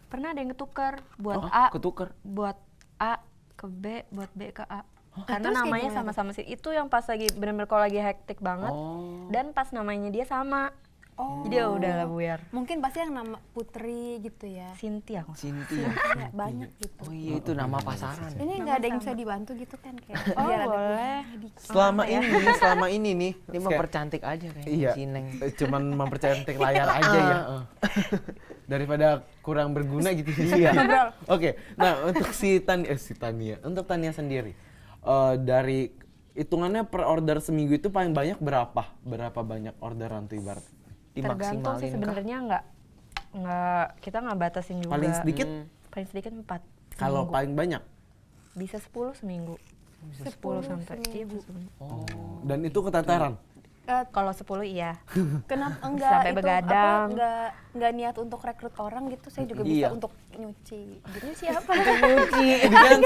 Pernah ada yang ketukar buat Oh, A, ketukar. buat A ke B, buat B ke A. Karena terus kayak namanya gimana sama-sama sih. Itu yang pas lagi bener-bener kalau lagi hektik banget. Oh. Dan pas namanya dia sama. Oh. Jadi ya udah lah buyar. Mungkin pasti yang nama Putri gitu ya. Cynthia kok. Cynthia. Iya, banyak gitu. Oh iya, itu nama pasaran. Ini nggak ada yang bisa dibantu gitu kan kayak. Oh biar ada boleh. Selama ini nih, Ini kayak- mempercantik aja kayaknya. iya, Sineng. cuman mempercantik layar aja ya. Daripada kurang berguna gitu. Iya. Oke, nah untuk Tania, untuk Tania sendiri, dari hitungannya per order seminggu itu paling banyak berapa banyak orderan tuh ibarat? Tergantung sih Dimaksimalin kah? sebenarnya nggak kita nggak batasin juga. Paling sedikit? Paling sedikit 4. Kalau seminggu. paling banyak? Bisa 10 seminggu. 10 sampai iya bisa seminggu. Oh. Dan itu keteteran? Kalau 10 iya. Kenapa enggak Sampai itu begadang. apa enggak niat untuk rekrut orang gitu, saya juga bisa Iya. untuk nyuci. Gitu. Siapa? Ini kan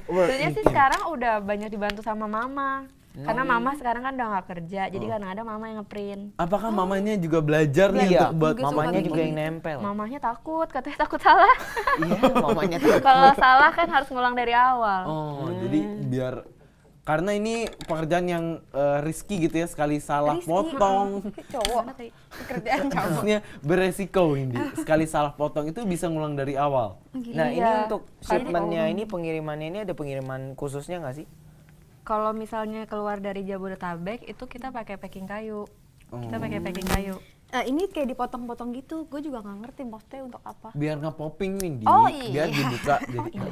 Sebenarnya sih sekarang udah banyak dibantu sama mama. Karena mama sekarang kan udah nggak kerja, jadi kadang-kadang mama yang ngeprint. apakah mamanya juga belajar nih Iya, untuk buat juga suka mamanya bikin juga yang gitu. nempel. Mamanya takut, katanya takut salah. Iya, mamanya tuh. Kalau salah kan harus ngulang dari awal. Oh, jadi biar karena ini pekerjaan yang risky gitu ya, sekali salah Rizky. potong. Cowok. Kerjaan cowok. Maksudnya beresiko ini. Sekali salah potong itu bisa ngulang dari awal. Nah, ini Iya. untuk Karena- shipmentnya ini, pengirimannya ini ada pengiriman khususnya nggak sih? Kalau misalnya keluar dari Jabodetabek itu kita pakai packing kayu. Kita pakai packing kayu. Ini kayak dipotong-potong gitu. Gue juga nggak ngerti maksudnya untuk apa. Biar nge-popping nih, Oh, biar iya. dibuka. Jadi,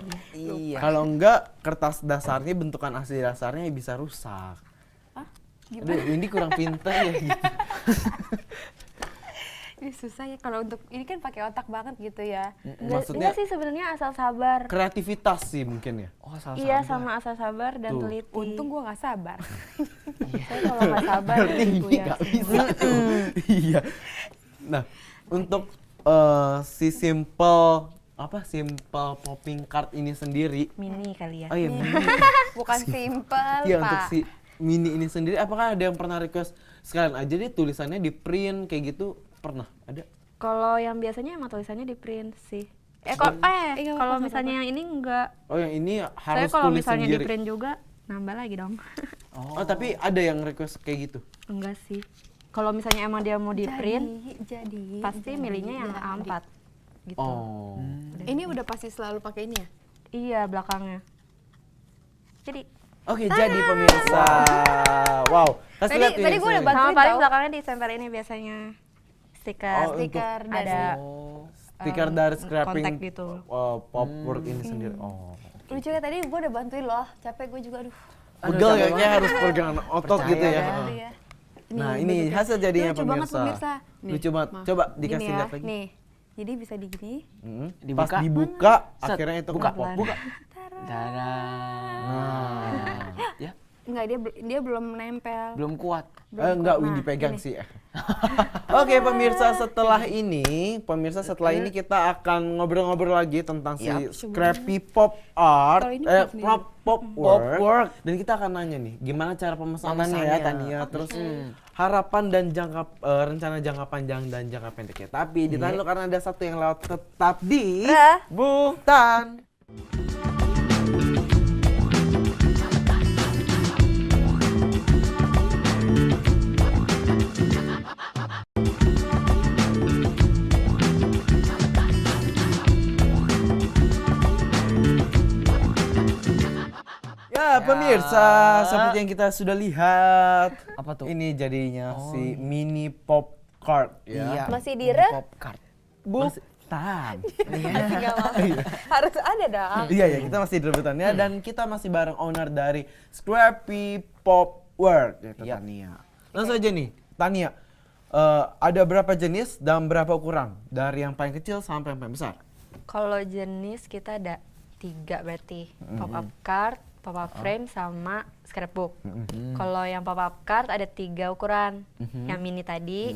Iya. kalau enggak kertas dasarnya, bentukan asli dasarnya bisa rusak. Hah? Aduh, ini kurang pintar ya gitu. Ini susah ya kalau untuk ini kan pakai otak banget gitu ya. Maksudnya Enggak sih sebenarnya asal sabar. kreativitas sih mungkin ya. Oh, salah Iya sabar. sama asal sabar dan Tuh. teliti. Untung gue nggak sabar. Saya kalau nggak sabar Berarti ya ini buyar. nggak bisa tuh. Iya. Nah, untuk si simple popping card ini sendiri. Mini kali ya. Oh iya, mini. Bukan simple, Iya, Pak. untuk si mini ini sendiri, apakah ada yang pernah request sekalian aja deh tulisannya di print kayak gitu? Pernah? Ada? Kalau yang biasanya emang tulisannya di print sih. Kalau misalnya yang ini enggak. Oh yang ini Saya harus kalau tulis misalnya di sendiri. print juga nambah lagi dong. Oh tapi ada yang request kayak gitu? Enggak sih. Kalau misalnya emang dia mau di print, Jadi pasti milihnya yang A4 gitu. Oh. Ini udah pasti selalu pakai ini ya? Iya, belakangnya. Jadi Oke, jadi pemirsa. Wow. Kasih Tadi- lihat tadi ini gua udah sendiri. bantuin sama paling tau. belakangnya ditempel ini biasanya stiker. Oh, Stiker untuk- dari ada Stiker dari scrapping kontak gitu. pop work ini sendiri. Oh. lucu ya, tadi gue udah bantuin loh, capek gue juga, aduh. Pegel kayaknya harus pegang otot Percaya gitu ya. dah. Aduh ya. Nah, ini hasil jadinya Lucu banget pemirsa. Nih, Lucu banget. maaf. Coba Gini dikasih ya, lihat lagi. nih. Jadi bisa digini. Pas Dibuka. dibuka, Set. akhirnya itu Buka. nge-pop. Buka. Nah. Ya, Enggak, dia belum nempel. belum kuat. Enggak, Nah, Windy pegang gini. sih. Oke, pemirsa setelah ini kita akan ngobrol-ngobrol lagi tentang si Yap. Scrappy Pop Art, Kalau ini buat sendiri. pop Pop work. work. Dan kita akan nanya nih, gimana cara pemesanannya ya Pemesannya. Tania, terus harapan dan rencana jangka panjang dan jangka pendeknya. Tapi ditahan dulu karena ada satu yang lewat, tetap di Bukan. Ya, pemirsa, seperti yang kita sudah lihat. Apa tuh? Ini jadinya si mini pop card ya. Iya. Masih di re? Pop card. Bukan. Masih nggak mau. Harus ada dong. Iya ya, kita masih di rebutannya dan kita masih bareng owner dari Scrappy Pop Work yaitu Iya. Tania. Langsung aja nih, Tania. Ada berapa jenis dan berapa ukuran? Dari yang paling kecil sampai yang paling besar? Kalau jenis kita ada 3 berarti. Pop up card, pop up frame sama scrapbook. Kalau yang pop up card ada 3 ukuran. Yang mini tadi,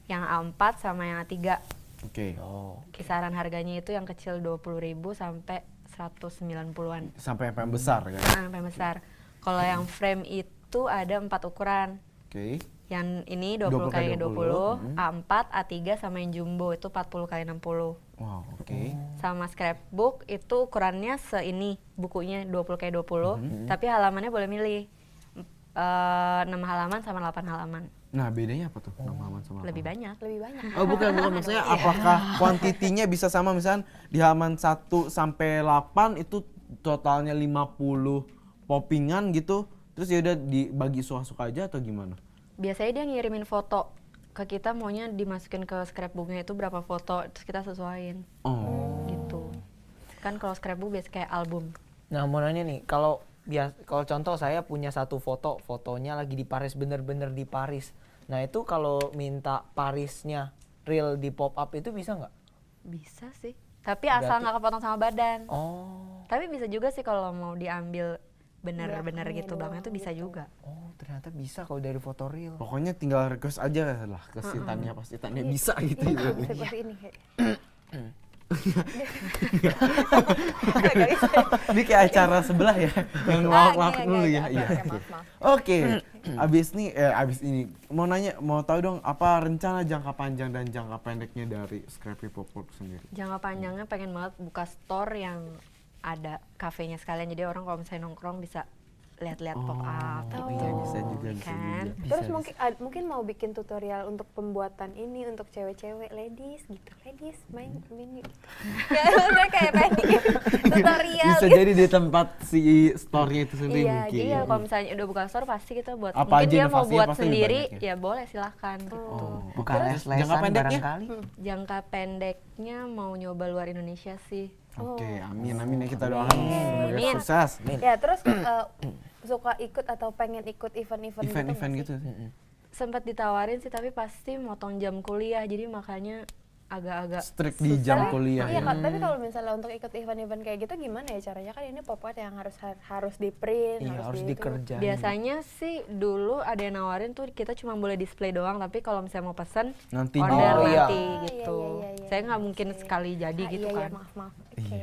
yang A4 sama yang A3. Oke. Oh. Kisaran harganya itu yang kecil 20.000 sampai 190-an. Sampai yang paling besar kan? Sampai besar. Kalau yang frame itu ada 4 ukuran. Oke. Yang ini 20 20 kali kali 20, A4, A3 sama yang jumbo itu 40 kali 60. Wow, oke. Sama scrapbook itu ukurannya seini, bukunya 20 kali 20, tapi halamannya boleh milih 6 halaman sama 8 halaman. Nah, bedanya apa tuh? 6 halaman sama Lebih 8? banyak. Lebih banyak. Oh, bukan maksudnya apakah kuantitinya bisa sama misalnya di halaman 1 sampai 8 itu totalnya 50 poppingan gitu. Terus ya udah dibagi suka-suka aja atau gimana? Biasanya dia ngirimin foto ke kita, maunya dimasukin ke scrapbooknya itu berapa foto, terus kita sesuaiin Oh. gitu. Kan kalau scrapbook biasa kayak album. Nah, mau nanya nih, kalau contoh saya punya satu fotonya lagi di Paris, bener-bener di Paris. Nah, itu kalau minta Parisnya real di pop up itu bisa nggak? Bisa sih, tapi asal nggak kepotong sama badan. Oh. Tapi bisa juga sih kalau mau diambil bener-bener gitu belakangnya tuh bisa juga. Oh, ternyata bisa kalau dari foto real. Pokoknya tinggal request aja lah ke si Tania, pasti Tania bisa gitu. Seperti ini kayak. Ini kayak acara sebelah ya, yang lawak-lawak Enggak, dulu ya. enggak, Iya. oke, maaf. Oke, abis ini mau nanya, mau tahu dong apa rencana jangka panjang dan jangka pendeknya dari Scrappy Pop Work sendiri? Jangka panjangnya pengen banget buka store yang ada kafenya sekalian, jadi orang kalau misalnya nongkrong bisa lihat-lihat pop up Oh, gitu. iya, bisa juga, bisa Kan? juga. Terus mungkin mau bikin tutorial untuk pembuatan ini untuk cewek-cewek ladies gitu. Ladies main ini gitu. Ya, maksudnya kayak pengen bikin tutorial Bisa gitu. jadi di tempat si store-nya itu sendiri Iya, mungkin. jadi ya kalau misalnya udah buka store pasti kita buat. Apa Mungkin aja dia mau inovasinya buat pasti lebih sendiri, banyak ya? ya boleh silahkan gitu. Bukan Terus les-lesan jangka pendeknya? barangkali. Jangka pendeknya mau nyoba luar Indonesia sih. Oke, amin ya kita doakan semoga Amin. sukses. Ya, terus suka ikut atau pengen ikut event-event Event-event nggak gitu. sih? Sempat ditawarin sih tapi pasti motong jam kuliah, jadi makanya agak-agak Strict di jam Tapi- kuliah Iya, ya. Kak, tapi kalau misalnya untuk ikut event-event kayak gitu gimana ya caranya? Kan ini pop art yang harus di print, Iya, harus di itu. dikerjain. biasanya sih dulu ada yang nawarin tuh kita cuma boleh display doang, tapi kalau misalnya mau pesen Nanti order Oh, iya. nanti Ah, gitu. iya, iya, Saya nggak iya, mungkin oke. sekali jadi Ah, gitu iya, kan. Iya, maaf. Oke.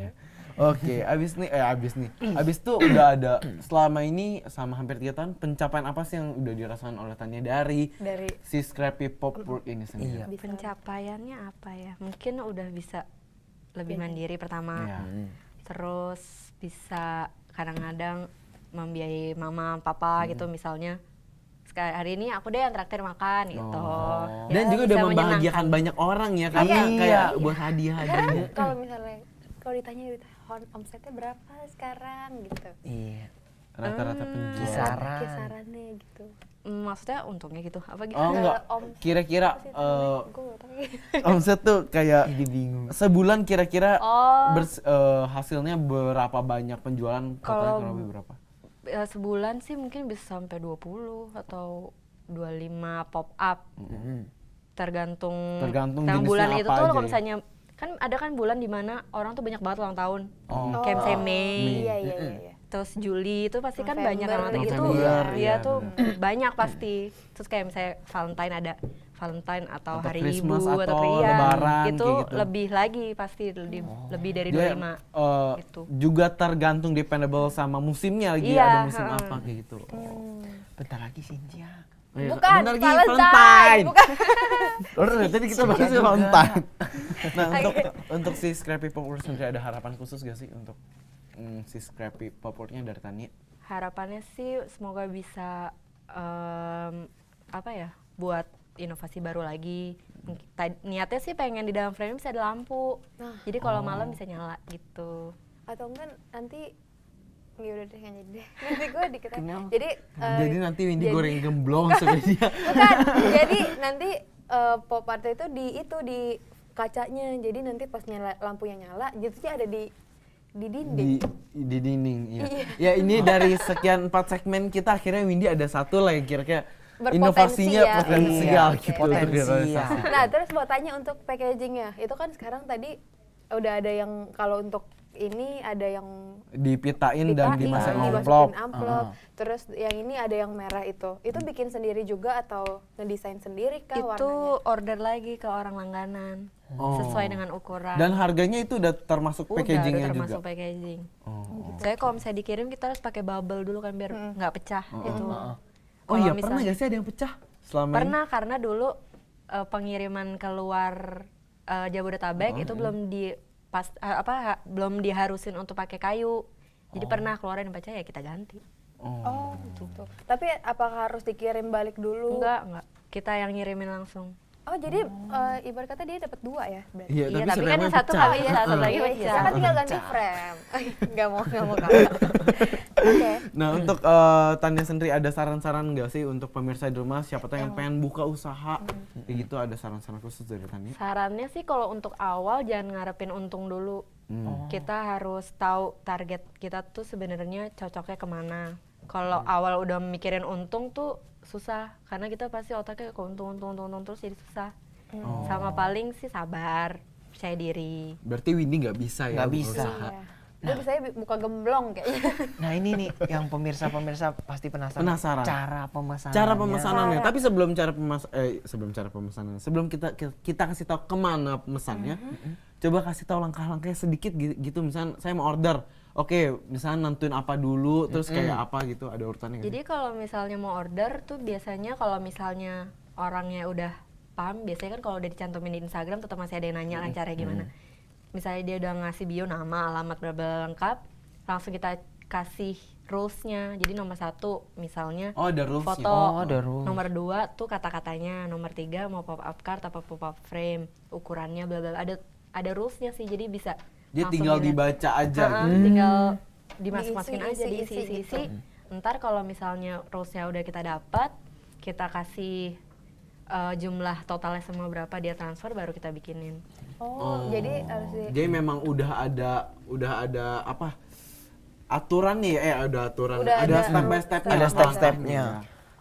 Oke, abis tuh udah ada selama ini sama hampir 3 tahun pencapaian apa sih yang udah dirasakan oleh Tania dari Dari si Scrappy Pop Work ini sendiri? Iya. bisa. Pencapaiannya apa ya? Mungkin udah bisa lebih mandiri pertama. Iya. Terus bisa kadang-kadang membiayai mama papa gitu, misalnya hari ini aku deh yang traktir makan gitu. Ya, Dan juga udah bisa membahagiakan banyak orang ya kan, Iya. kayak buat hadiah-hadiahnya. Kalau misalnya kalau ditanya omsetnya berapa sekarang gitu. Iya. Rata-rata penjual. Kisaran. Kisarannya gitu. Maksudnya untungnya gitu apa gitu? Oh enggak, Omset kira-kira gue gak tahu. omset tuh kayak Jadi bingung. sebulan kira-kira Oh. hasilnya berapa banyak penjualan, totalnya Kalau- kurang lebih berapa? Sebulan sih mungkin bisa sampai 20 atau 25 pop up. Tergantung Tergantung yang jenisnya bulan apa itu tuh aja kalau ya? misalnya kan ada kan bulan di mana orang tuh banyak banget ulang tahun. Oh. Kayak misalnya Mei, Iya iya iya. terus Juli itu pasti kan November, banyak orang itu November, dia iya, tuh banyak pasti. Terus kayak misalnya Valentine ada Valentine atau Atau Hari Christmas Ibu atau iya, Lebaran, itu kayak gitu. lebih lagi pasti lebih dari Dia 25 gitu. juga tergantung dependable sama musimnya lagi, Iya, ada musim heeh. apa kayak gitu. Bentar lagi Cynthia. Iya, Bukan, bentar lagi Valentine. Bukan. Oh, tadi kita bahas Valentine. Nah, untuk si Scrappy Pop World sendiri ada harapan khusus gak sih untuk si Scrappy Pop World-nya dari Tania? Harapannya sih semoga bisa apa ya, buat inovasi baru lagi. Niatnya sih pengen di dalam frame bisa ada lampu. Nah. Jadi kalau malam bisa nyala gitu. Atau enggak nanti ya udah deh nggak jadi deh. Nanti gue dikit aja. Kenapa? Jadi Jadi nanti Windy jadi- goreng gemblong sama dia. bukan. Jadi nanti pop art itu di kacanya. Jadi nanti pas lampunya nyala, gitu sih ada di dinding. Di dinding, iya. Ya ini dari sekian 4 segmen kita akhirnya Windy ada satu lah yang kira-kira Berpotensi inovasinya ya. potensial Iya, gitu. potensial. untuk direalisasi. Nah, terus mau tanya untuk packagingnya, itu kan sekarang tadi udah ada yang kalau untuk ini ada yang Dipitain dan dimasukin dimasukin amplop. amplop. Terus yang ini ada yang merah itu bikin sendiri juga atau ngedesain sendiri kah Itu warnanya? order lagi ke orang langganan Oh. sesuai dengan ukuran. Dan harganya itu udah termasuk udah packagingnya termasuk juga. packaging. Oh. Saya kalau misalnya dikirim kita harus pakai bubble dulu kan biar nggak pecah gitu. Oh Kalau iya, pernah misalnya- gak sih ada yang pecah selama ini? Pernah, karena dulu pengiriman keluar Jabodetabek itu belum diharusin untuk pakai kayu. Jadi pernah keluarin yang pecah ya kita ganti. Oh, gitu. Tapi apakah harus dikirim balik dulu? Enggak. Kita yang ngirimin langsung. Oh, jadi ibarat kata dia dapat 2 ya berarti. Iya, Iya, tapi siapa kan yang satu pecah? kali ya, satu lagi Iya, pecah. saya kan tinggal ganti frame. Nggak mau kalah. Oke. Nah, untuk Tania sendiri ada saran-saran nggak sih untuk pemirsa di rumah siapa tahu yang pengen buka usaha kayak gitu, ada saran-saran khusus dari Tania? Sarannya sih kalau untuk awal jangan ngarepin untung dulu. Kita harus tahu target kita tuh sebenarnya cocoknya kemana. Kalau awal udah mikirin untung tuh susah, karena kita pasti otaknya ke untung terus jadi susah. Sama paling sih sabar, percaya diri. Berarti Windy nggak bisa ya? Nggak bisa. berusaha. Iya. Gue bisa buka gemblong kayaknya. Nah ini nih yang pemirsa pasti penasaran. Penasaran. Cara pemesanannya. Cara pemesanannya, tapi sebelum kita kasih tahu kemana pemesannya, coba kasih tahu langkah-langkahnya sedikit gitu. Misalnya saya mau order, oke, misalnya nentuin apa dulu, terus kayak apa gitu, ada urutannya nggak Jadi sih? kalau misalnya mau order tuh biasanya kalau misalnya orangnya udah paham, biasanya kan kalau udah dicantumin di Instagram tetap masih ada yang nanya caranya gimana. Misalnya dia udah ngasih bio, nama, alamat, bla bla lengkap, langsung kita kasih rules-nya. Jadi nomor 1 misalnya Oh, ada rules-nya. foto, Oh, ada rules. nomor 2 tuh kata-katanya, nomor 3 mau pop up card apa pop up frame, ukurannya bla bla, ada rules-nya sih, jadi bisa Dia langsung tinggal dilihat. dibaca aja Ha-ha, gitu. tinggal dimasukin aja, Diisi diisi. Ntar kalau misalnya rules-nya udah kita dapat, kita kasih jumlah totalnya semua berapa dia transfer, baru kita bikinin. Oh, jadi harus Jadi memang udah ada apa? Aturan nih, ada aturan, Udah ada ada step by step-nya. Ada apa step-stepnya.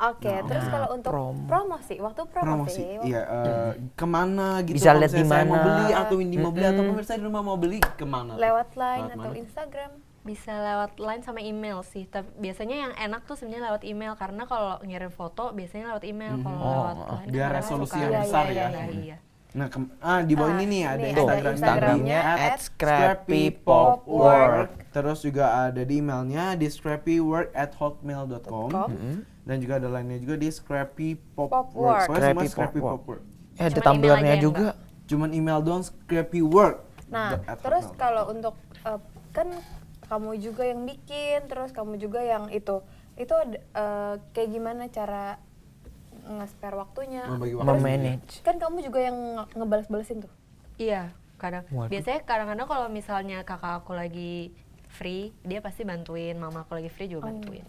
Oke, terus kalau untuk promo. promosi, waktu promosi, Iya, kemana gitu? Bisa kalau lihat di misalnya saya mau mana. beli atau Windy mau beli atau pemirsa di rumah mau beli kemana? lewat line Lewat atau mana? Instagram. Bisa lewat line sama email sih. Tapi biasanya yang enak tuh sebenarnya lewat email, karena kalau ngirim foto biasanya lewat email. Kalau lewat line biar kan resolusi suka- yang Iya, besar iya, ya. iya. Nah, di bawah ini nih ada Nih, Tuh, ada Instagramnya. Instagramnya Scrappy Pop Work. Terus juga ada di emailnya di scrappywork@hotmail.com. Dan juga ada lainnya juga di Scrappy Pop Pop Work. Work. Pokoknya semua Scrappy Scrappy Pop Pop Work. Ada Cuma email tumblernya aja yang juga. Cuman email doang Scrappy Work Nah, ad hoc terus note. kalau untuk kan kamu juga yang bikin, terus kamu juga yang itu kayak gimana cara nge-spare waktunya? Membagi waktu. Terus Memanage. kan kamu juga yang ngebales-balesin tuh. Iya, kadang. Waduh. Biasanya kadang-kadang kalau misalnya kakak aku lagi free, dia pasti bantuin. Mama aku lagi free juga bantuin.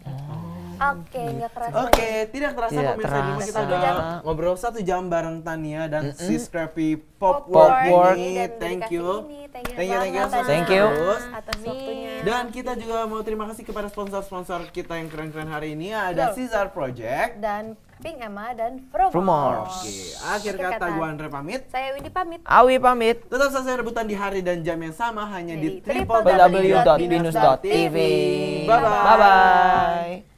Oke, nggak kerasa. Oke, tidak terasa Tidak pemirsa Gima, kita terasa. udah ngobrol 1 jam bareng Tania dan si Scrappy Pop Popwork Work ini. dan Thank dikasih you. ini. Thank you Thank you, banget, sukses Thank you. terus. atas waktunya. Dan kita juga mau terima kasih kepada sponsor-sponsor kita yang keren-keren hari ini. Ada Betul. Caesar Project. Dan Pink Emma dan Frumors. Frumors. Oke, akhir kata gua Andre pamit. Saya Windy pamit. Awi pamit. Tetap saja rebutan di hari dan jam yang sama hanya di Jadi, www.binus.tv. www.binus.tv. Bye-bye. Bye-bye.